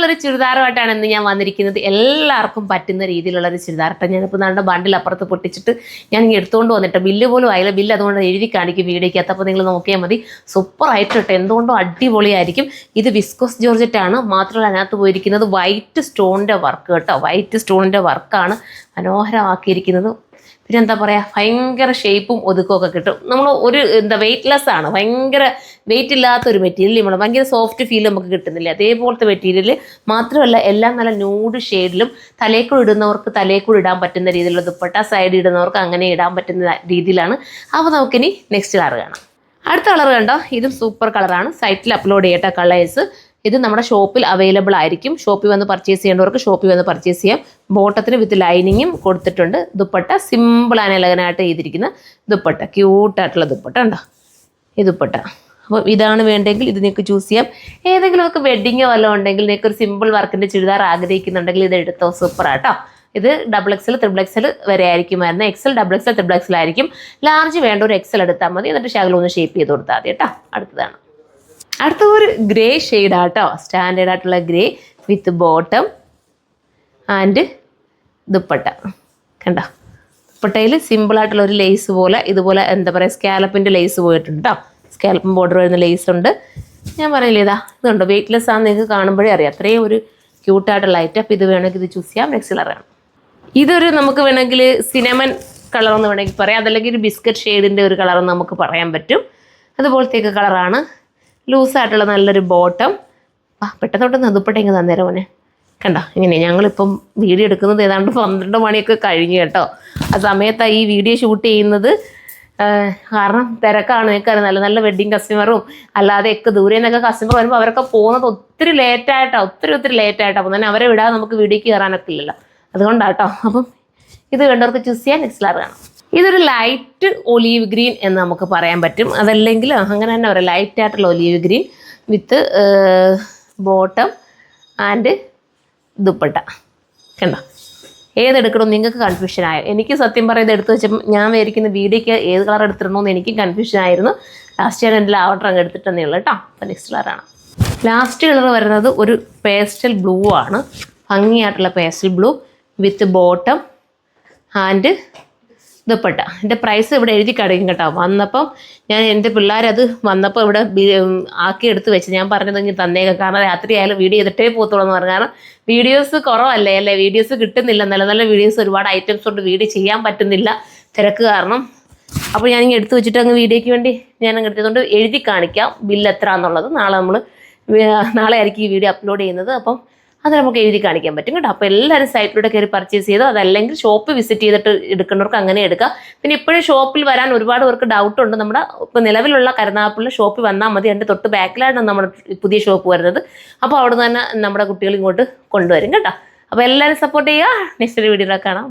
ഒരു ചുരിദാറുമായിട്ടാണ് ഇന്ന് ഞാൻ വന്നിരിക്കുന്നത്. എല്ലാവർക്കും പറ്റുന്ന രീതിയിലുള്ളൊരു ചുരിദാറാണ്. ഞാനിപ്പോൾ നമ്മുടെ ബണ്ടിൽ അപ്പുറത്ത് പൊട്ടിച്ചിട്ട് ഞാൻ ഇങ്ങനെ എടുത്തുകൊണ്ട് വന്നിട്ട് ബില്ല് പോലും ആയില്ല. ബില്ല് അതുകൊണ്ട് എഴുതി കാണിക്കും വീഡിയോയ്ക്കകത്ത്. അപ്പോൾ നിങ്ങൾ നോക്കിയാൽ മതി. സൂപ്പറായിട്ട് കേട്ടോ, എന്തുകൊണ്ടും അടിപൊളിയായിരിക്കും. ഇത് വിസ്കോസ് ജോർജറ്റാണ്. മാത്രമല്ല അതിനകത്ത് പോയിരിക്കുന്നത് വൈറ്റ് സ്റ്റോണിൻ്റെ വർക്ക് കേട്ടോ. വൈറ്റ് സ്റ്റോണിൻ്റെ വർക്കാണ് മനോഹരമാക്കിയിരിക്കുന്നത്. പിന്നെ എന്താ പറയുക, ഭയങ്കര ഷേപ്പും ഒതുക്കമൊക്കെ കിട്ടും. നമ്മൾ ഒരു വെയ്റ്റ്ലെസ് ആണ്, ഭയങ്കര വെയിറ്റ് ഇല്ലാത്തൊരു മെറ്റീരിയൽ. നമ്മൾ ഭയങ്കര സോഫ്റ്റ് ഫീൽ നമുക്ക് കിട്ടുന്നില്ല. അതേപോലത്തെ മെറ്റീരിയൽ മാത്രമല്ല, എല്ലാം നല്ല ന്യൂഡ് ഷെയ്ഡിലും തലേക്കൂടി ഇടുന്നവർക്ക് തലേക്കൂടി ഇടാൻ പറ്റുന്ന രീതിയിലുള്ള ദുപ്പട്ട, സൈഡ് ഇടുന്നവർക്ക് അങ്ങനെ ഇടാൻ പറ്റുന്ന രീതിയിലാണ്. അപ്പോൾ നമുക്കിനി നെക്സ്റ്റ് കളർ കാണാം. അടുത്ത കളർ കണ്ടോ, ഇതും സൂപ്പർ കളറാണ്. സൈറ്റിൽ അപ്ലോഡ് ചെയ്യട്ട കളേഴ്സ്. ഇത് നമ്മുടെ ഷോപ്പിൽ അവൈലബിൾ ആയിരിക്കും. ഷോപ്പിൽ വന്ന് പർച്ചേസ് ചെയ്യേണ്ടവർക്ക് ഷോപ്പിൽ വന്ന് പർച്ചേസ് ചെയ്യാം. ബോട്ടത്തിന് വിത്ത് ലൈനിങ്ങും കൊടുത്തിട്ടുണ്ട്. ദുപ്പട്ട സിമ്പിൾ ആൻഡ് എലഗനായിട്ട് ചെയ്തിരിക്കുന്ന ദുപ്പട്ട, ക്യൂട്ടായിട്ടുള്ള ദുപ്പട്ട ഉണ്ടോ ഈ ദുപ്പട്ട. അപ്പോൾ ഇതാണ് വേണ്ടെങ്കിൽ ഇത് നിങ്ങൾക്ക് ചൂസ് ചെയ്യാം. ഏതെങ്കിലുമൊക്കെ വെഡ്ഡിങ്ങോ വല്ലതും ഉണ്ടെങ്കിൽ നിങ്ങൾക്ക് ഒരു സിമ്പിൾ വർക്കിൻ്റെ ചുരിദാർ ആഗ്രഹിക്കുന്നുണ്ടെങ്കിൽ ഇത് എടുത്തോ, സൂപ്പറാട്ടോ. ഇത് XXL, XXL വരെ ആയിരിക്കും വരുന്നത്. XL, XXL, XXL ആയിരിക്കും. ലാർജ് വേണ്ട ഒരു XL എടുത്താൽ മതി. എന്നിട്ട് ശകലം ഷേപ്പ് ചെയ്ത് കൊടുത്താൽ മതി കേട്ടോ. അടുത്തതാണ് അടുത്ത ഒരു ഗ്രേ ഷെയ്ഡാട്ടോ. സ്റ്റാൻഡേർഡ് ആയിട്ടുള്ള grey with bottom and dupatta കണ്ടോ. ദുപ്പട്ടയിൽ സിമ്പിളായിട്ടുള്ള ഒരു ലേസ് പോലെ ഇതുപോലെ എന്താ പറയുക, സ്കാലപ്പിൻ്റെ ലേസ് പോയിട്ടുണ്ട് കേട്ടോ. സ്കാലപ്പും ബോർഡർ വരുന്ന ലേസ് ഉണ്ട്. ഞാൻ പറയില്ലേ, ഇതുണ്ട്. വെയ്റ്റ്ലെസ് ആണെന്ന് നിങ്ങൾക്ക് കാണുമ്പോഴേ അറിയാം. അത്രയും ഒരു ക്യൂട്ടായിട്ടുള്ള ഐറ്റം. അപ്പോൾ ഇത് വേണമെങ്കിൽ ഇത് ചൂസ് ചെയ്യാം. നെക്സ്റ്റ് കളറാണ്. ഇതൊരു നമുക്ക് വേണമെങ്കിൽ സിനമൺ കളറെന്ന് വേണമെങ്കിൽ പറയാം. അതല്ലെങ്കിൽ ഒരു ബിസ്ക്കറ്റ് ഷെയ്ഡിൻ്റെ ഒരു കളറെന്ന് നമുക്ക് പറയാൻ പറ്റും. അതുപോലത്തേക്ക് കളറാണ്. ലൂസായിട്ടുള്ള നല്ലൊരു ബോട്ടം. പെട്ടെന്ന് ദുപ്പട്ട ഇങ്ങനെ തന്നേരം മോനെ കണ്ടോ. ഇങ്ങനെ ഞങ്ങളിപ്പം വീഡിയോ എടുക്കുന്നത് ഏതാണ്ട് 12 മണിയൊക്കെ കഴിഞ്ഞു കേട്ടോ. ആ സമയത്താണ് ഈ വീഡിയോ ഷൂട്ട് ചെയ്യുന്നത്. കാരണം തിരക്കാണ്. നിൽക്കാൻ നല്ല നല്ല വെഡ്ഡിങ് കസ്റ്റമറും അല്ലാതെയൊക്കെ ദൂരെ നിന്നൊക്കെ കസ്റ്റമർ വരുമ്പോൾ അവരൊക്കെ പോകുന്നത് ഒത്തിരി ലേറ്റായിട്ടാണ്. ഒത്തിരി ലേറ്റായിട്ടാണ്. അപ്പം തന്നെ അവരെ വിടാതെ നമുക്ക് വീഡിയോക്ക് കയറാനൊക്കെ ഇല്ലല്ലോ. അതുകൊണ്ടാട്ടോ. അപ്പം ഇത് വേണ്ടവർക്ക് ചൂസ് ചെയ്യാൻ നെക്സ്റ്റ് കളർ കാണാം. ഇതൊരു ലൈറ്റ് ഒലീവ് ഗ്രീൻ എന്ന് നമുക്ക് പറയാൻ പറ്റും. അതല്ലെങ്കിൽ അങ്ങനെ തന്നെ പറയാം, ലൈറ്റായിട്ടുള്ള olive green with bottom and dupatta കണ്ടോ. ഏതെടുക്കണമെന്ന് നിങ്ങൾക്ക് കൺഫ്യൂഷനായോ? എനിക്ക് സത്യം പറയുന്നത് എടുത്ത് വെച്ചപ്പോൾ ഞാൻ വിചാരിക്കുന്ന വീഡിയോയ്ക്ക് ഏത് കളർ എടുത്തിടണമെന്ന് എനിക്കും കൺഫ്യൂഷനായിരുന്നു. ലാസ്റ്റ് ഞാൻ എൻ്റെ ലാവട്ടർ അങ്ങ് എടുത്തിട്ടെന്നേ ഉള്ളൂ കേട്ടോ. അപ്പോൾ നെക്സ്റ്റ് കളറാണ്. ലാസ്റ്റ് കളർ വരുന്നത് ഒരു പേസ്റ്റൽ ബ്ലൂ ആണ്. ഭംഗിയായിട്ടുള്ള pastel blue with bottom and dupatta. എൻ്റെ പ്രൈസ് ഇവിടെ എഴുതി കിടക്കും കേട്ടോ. വന്നപ്പം ഞാൻ എൻ്റെ പിള്ളേരത് വന്നപ്പോൾ ഇവിടെ ആക്കി എടുത്ത് വെച്ച് ഞാൻ പറഞ്ഞത് ഇങ്ങനെ തന്നേക്കാം. കാരണം രാത്രി ആയാലും വീഡിയോ ചെയ്തിട്ടേ പോകത്തുള്ളൂ എന്ന് പറഞ്ഞു. കാരണം വീഡിയോസ് കുറവല്ലേ വീഡിയോസ് കിട്ടുന്നില്ല. നല്ല നല്ല വീഡിയോസ് ഒരുപാട് ഐറ്റംസ് കൊണ്ട് വീഡിയോ ചെയ്യാൻ പറ്റുന്നില്ല തിരക്ക് കാരണം. അപ്പോൾ ഞാനിങ്ങനെ എടുത്ത് വെച്ചിട്ട് അങ്ങ് വീഡിയോയ്ക്ക് വേണ്ടി ഞാനങ്ങ് എടുത്തതുകൊണ്ട് എഴുതി കാണിക്കാം ബില്ല് എത്ര എന്നുള്ളത്. നാളെ ആയിരിക്കും ഈ വീഡിയോ അപ്ലോഡ് ചെയ്യുന്നത്. അപ്പം അത് നമുക്ക് എഴുതി കാണിക്കാൻ പറ്റും കേട്ടോ. അപ്പോൾ എല്ലാവരും സൈറ്റിലൂടെ കയറി പർച്ചേസ് ചെയ്തോ. അതല്ലെങ്കിൽ ഷോപ്പ് വിസിറ്റ് ചെയ്തിട്ട് എടുക്കുന്നവർക്ക് അങ്ങനെ എടുക്കാം. പിന്നെ ഇപ്പോഴും ഷോപ്പിൽ വരാൻ ഒരുപാട് പേർക്ക് ഡൗട്ടുണ്ട്. നമ്മുടെ ഇപ്പോൾ നിലവിലുള്ള കരുനാഗപ്പള്ളിയിൽ ഷോപ്പിൽ വന്നാൽ മതി. അതിൻ്റെ തൊട്ട് ബാക്കിലാണ് നമ്മുടെ പുതിയ ഷോപ്പ് വരുന്നത്. അപ്പോൾ അവിടെ നിന്ന് തന്നെ നമ്മുടെ കുട്ടികൾ ഇങ്ങോട്ട് കൊണ്ടുവരും കേട്ടോ. അപ്പോൾ എല്ലാവരും സപ്പോർട്ട് ചെയ്യുക. നെക്സ്റ്റ് വീഡിയോയിൽ കാണാം.